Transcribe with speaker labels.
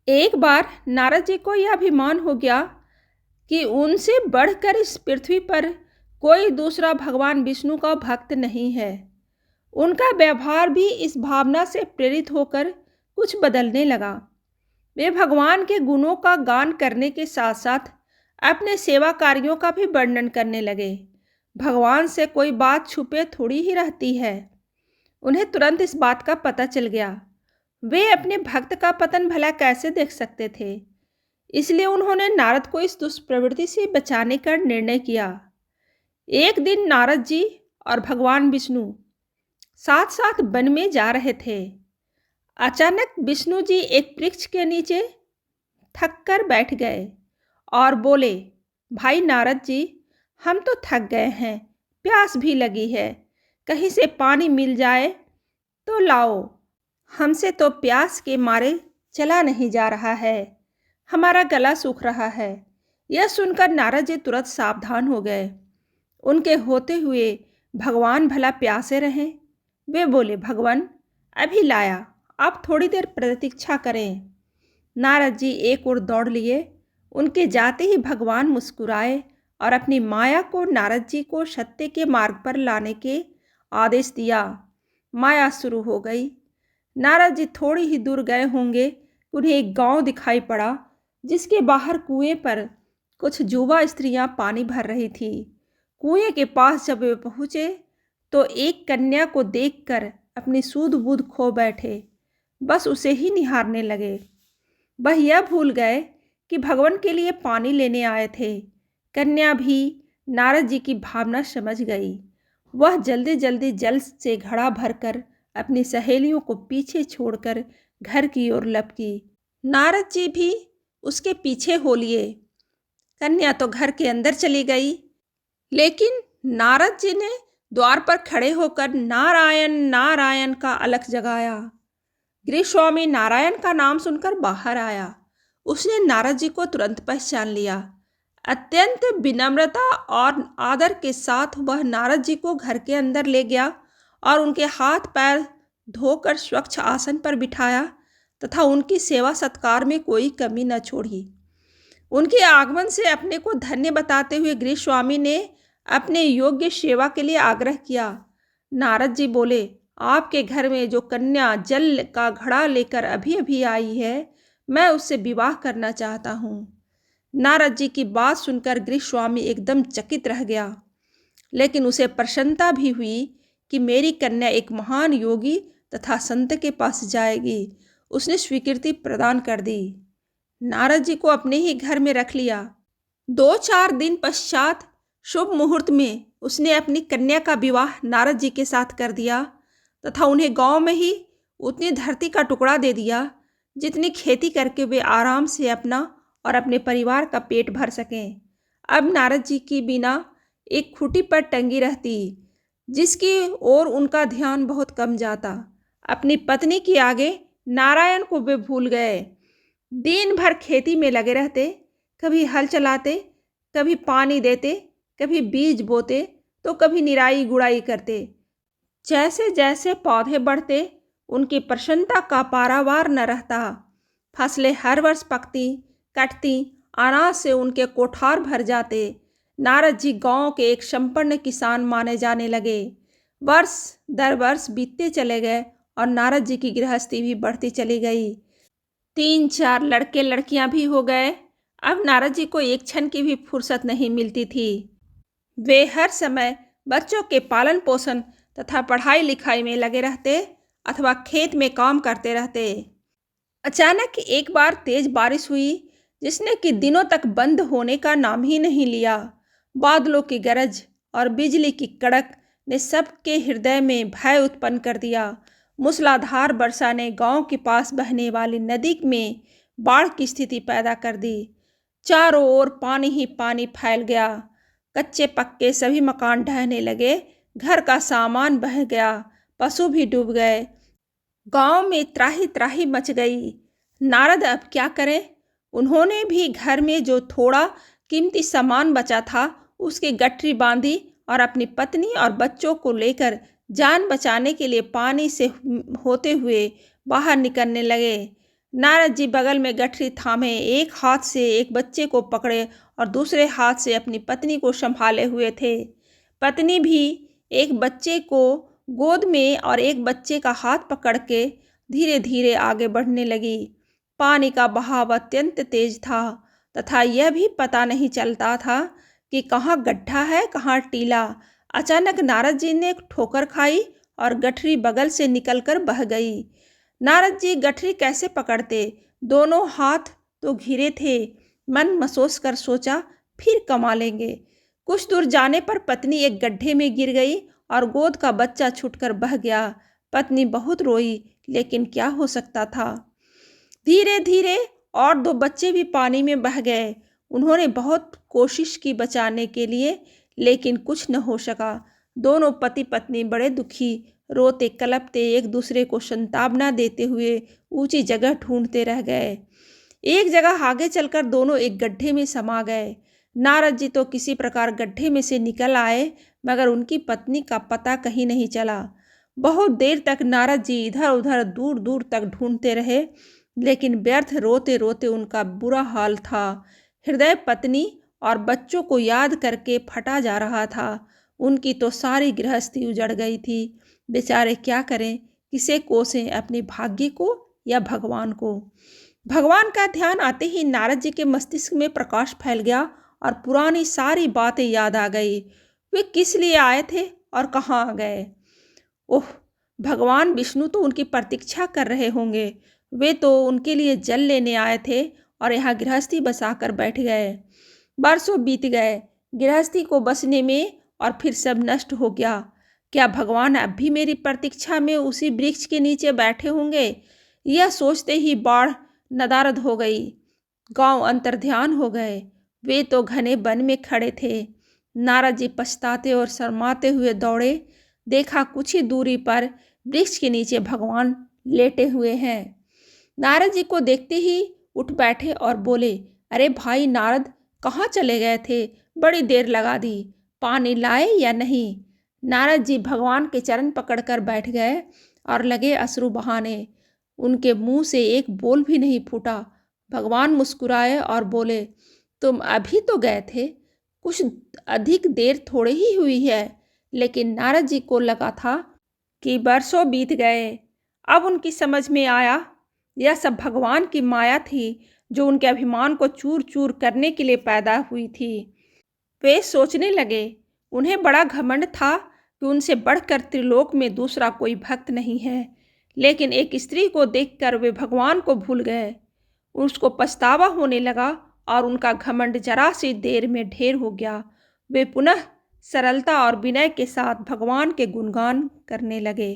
Speaker 1: एक बार नारद जी को यह अभिमान हो गया कि उनसे बढ़कर इस पृथ्वी पर कोई दूसरा भगवान विष्णु का भक्त नहीं है। उनका व्यवहार भी इस भावना से प्रेरित होकर कुछ बदलने लगा। वे भगवान के गुणों का गान करने के साथ साथ अपने सेवा कार्यों का भी वर्णन करने लगे। भगवान से कोई बात छुपे थोड़ी ही रहती है। उन्हें तुरंत इस बात का पता चल गया। वे अपने भक्त का पतन भला कैसे देख सकते थे। इसलिए उन्होंने नारद को इस दुष्प्रवृत्ति से बचाने का निर्णय किया। एक दिन नारद जी और भगवान विष्णु साथ साथ वन में जा रहे थे। अचानक विष्णु जी एक वृक्ष के नीचे थक कर बैठ गए और बोले, भाई नारद जी, हम तो थक गए हैं, प्यास भी लगी है, कहीं से पानी मिल जाए तो लाओ। हमसे तो प्यास के मारे चला नहीं जा रहा है, हमारा गला सूख रहा है। यह सुनकर नारद जी तुरंत सावधान हो गए। उनके होते हुए भगवान भला प्यासे रहें। वे बोले, भगवान अभी लाया, आप थोड़ी देर प्रतीक्षा करें। नारद जी एक ओर दौड़ लिए। उनके जाते ही भगवान मुस्कुराए और अपनी माया को नारद जी को सत्य के मार्ग पर लाने के आदेश दिया। माया शुरू हो गई। नारद जी थोड़ी ही दूर गए होंगे, उन्हें एक गांव दिखाई पड़ा जिसके बाहर कुएं पर कुछ युवा स्त्रियां पानी भर रही थी। कुएं के पास जब वे पहुँचे तो एक कन्या को देखकर अपनी सूध बूध खो बैठे, बस उसे ही निहारने लगे। वह यह भूल गए कि भगवान के लिए पानी लेने आए थे। कन्या भी नारद जी की भावना समझ गई। वह जल्दी जल्दी जल से घड़ा भरकर अपनी सहेलियों को पीछे छोड़कर घर की ओर लपकी। नारद जी भी उसके पीछे हो लिए। कन्या तो घर के अंदर चली गई, लेकिन नारद जी ने द्वार पर खड़े होकर नारायण नारायण का अलख जगाया। गृहस्वामी नारायण का नाम सुनकर बाहर आया। उसने नारद जी को तुरंत पहचान लिया। अत्यंत विनम्रता और आदर के साथ वह नारद जी को घर के अंदर ले गया और उनके हाथ पैर धोकर स्वच्छ आसन पर बिठाया तथा उनकी सेवा सत्कार में कोई कमी न छोड़ी। उनके आगमन से अपने को धन्य बताते हुए गृहस्वामी ने अपने योग्य सेवा के लिए आग्रह किया। नारद जी बोले, आपके घर में जो कन्या जल का घड़ा लेकर अभी अभी आई है, मैं उससे विवाह करना चाहता हूँ। नारद जी की बात सुनकर गृहस्वामी एकदम चकित रह गया, लेकिन उसे प्रसन्नता भी हुई कि मेरी कन्या एक महान योगी तथा संत के पास जाएगी। उसने स्वीकृति प्रदान कर दी। नारद जी को अपने ही घर में रख लिया। 2-4 दिन पश्चात शुभ मुहूर्त में उसने अपनी कन्या का विवाह नारद जी के साथ कर दिया तथा उन्हें गांव में ही उतनी धरती का टुकड़ा दे दिया जितनी खेती करके वे आराम से अपना और अपने परिवार का पेट भर सकें। अब नारद जी की बिना एक खूंटी पर टंगी रहती, जिसकी ओर उनका ध्यान बहुत कम जाता। अपनी पत्नी के आगे नारायण को वे भूल गए। दिन भर खेती में लगे रहते, कभी हल चलाते, कभी पानी देते, कभी बीज बोते तो कभी निराई गुड़ाई करते। जैसे जैसे पौधे बढ़ते, उनकी प्रसन्नता का पारावार न रहता। फसलें हर वर्ष पकती, कटती, अनाज से उनके कोठार भर जाते। नारद जी गांव के एक संपन्न किसान माने जाने लगे। वर्ष दर वर्ष बीतते चले गए और नारद जी की गृहस्थी भी बढ़ती चली गई। 3-4 लड़के लड़कियां भी हो गए। अब नारद जी को एक क्षण की भी फुर्सत नहीं मिलती थी। वे हर समय बच्चों के पालन पोषण तथा पढ़ाई लिखाई में लगे रहते अथवा खेत में काम करते रहते। अचानक एक बार तेज बारिश हुई, जिसने कि दिनों तक बंद होने का नाम ही नहीं लिया। बादलों की गरज और बिजली की कड़क ने सबके हृदय में भय उत्पन्न कर दिया। मूसलाधार वर्षा ने गांव के पास बहने वाली नदी में बाढ़ की स्थिति पैदा कर दी। चारों ओर पानी ही पानी फैल गया। कच्चे पक्के सभी मकान ढहने लगे, घर का सामान बह गया, पशु भी डूब गए। गांव में त्राही त्राही मच गई। नारद अब क्या करें। उन्होंने भी घर में जो थोड़ा कीमती सामान बचा था उसकी गठरी बांधी और अपनी पत्नी और बच्चों को लेकर जान बचाने के लिए पानी से होते हुए बाहर निकलने लगे। नारद जी बगल में गठरी थामे एक हाथ से एक बच्चे को पकड़े और दूसरे हाथ से अपनी पत्नी को संभाले हुए थे। पत्नी भी एक बच्चे को गोद में और एक बच्चे का हाथ पकड़ के धीरे धीरे आगे बढ़ने लगी। पानी का बहाव अत्यंत तेज था तथा यह भी पता नहीं चलता था कि कहाँ गड्ढा है कहाँ टीला। अचानक नारद जी ने एक ठोकर खाई और गठरी बगल से निकलकर बह गई। नारद जी गठरी कैसे पकड़ते, दोनों हाथ तो घिरे थे। मन मसोस कर सोचा फिर कमा लेंगे। कुछ दूर जाने पर पत्नी एक गड्ढे में गिर गई और गोद का बच्चा छूटकर बह गया। पत्नी बहुत रोई, लेकिन क्या हो सकता था। धीरे धीरे और दो बच्चे भी पानी में बह गए। उन्होंने बहुत कोशिश की बचाने के लिए, लेकिन कुछ न हो सका। दोनों पति पत्नी बड़े दुखी, रोते कलपते एक दूसरे को संतावना देते हुए ऊंची जगह ढूंढते रह गए। एक जगह आगे चलकर दोनों एक गड्ढे में समा गए। नारद जी तो किसी प्रकार गड्ढे में से निकल आए, मगर उनकी पत्नी का पता कहीं नहीं चला। बहुत देर तक नारद जी इधर उधर दूर दूर तक ढूंढते रहे, लेकिन व्यर्थ। रोते रोते उनका बुरा हाल था। हृदय पत्नी और बच्चों को याद करके फटा जा रहा था। उनकी तो सारी गृहस्थी उजड़ गई थी। बेचारे क्या करें, किसे कोसें, अपने भाग्य को या भगवान को। भगवान का ध्यान आते ही नारद जी के मस्तिष्क में प्रकाश फैल गया और पुरानी सारी बातें याद आ गई। वे किस लिए आए थे और कहाँ आ गए। ओह, भगवान विष्णु तो उनकी प्रतीक्षा कर रहे होंगे। वे तो उनके लिए जल लेने आए थे और यहाँ गृहस्थी बसाकर बैठ गए। बरसों बीत गए गृहस्थी को बसने में और फिर सब नष्ट हो गया। क्या भगवान अब भी मेरी प्रतीक्षा में उसी वृक्ष के नीचे बैठे होंगे। यह सोचते ही बाढ़ नदारद हो गई। गांव अंतर्ध्यान हो गए। वे तो घने वन में खड़े थे। नारद जी पछताते और शर्माते हुए दौड़े। देखा कुछ ही दूरी पर वृक्ष के नीचे भगवान लेटे हुए हैं। नारद जी को देखते ही उठ बैठे और बोले, अरे भाई नारद, कहाँ चले गए थे, बड़ी देर लगा दी, पानी लाए या नहीं। नारद जी भगवान के चरण पकड़कर बैठ गए और लगे अश्रु बहाने। उनके मुंह से एक बोल भी नहीं फूटा। भगवान मुस्कुराए और बोले, तुम अभी तो गए थे, कुछ अधिक देर थोड़ी ही हुई है। लेकिन नारद जी को लगा था कि बरसों बीत गए। अब उनकी समझ में आया यह सब भगवान की माया थी, जो उनके अभिमान को चूर चूर करने के लिए पैदा हुई थी। वे सोचने लगे, उन्हें बड़ा घमंड था कि उनसे बढ़कर त्रिलोक में दूसरा कोई भक्त नहीं है। लेकिन एक स्त्री को देखकर वे भगवान को भूल गए। उसको पछतावा होने लगा और उनका घमंड जरा सी देर में ढेर हो गया। वे पुनः सरलता और विनय के साथ भगवान के गुणगान करने लगे।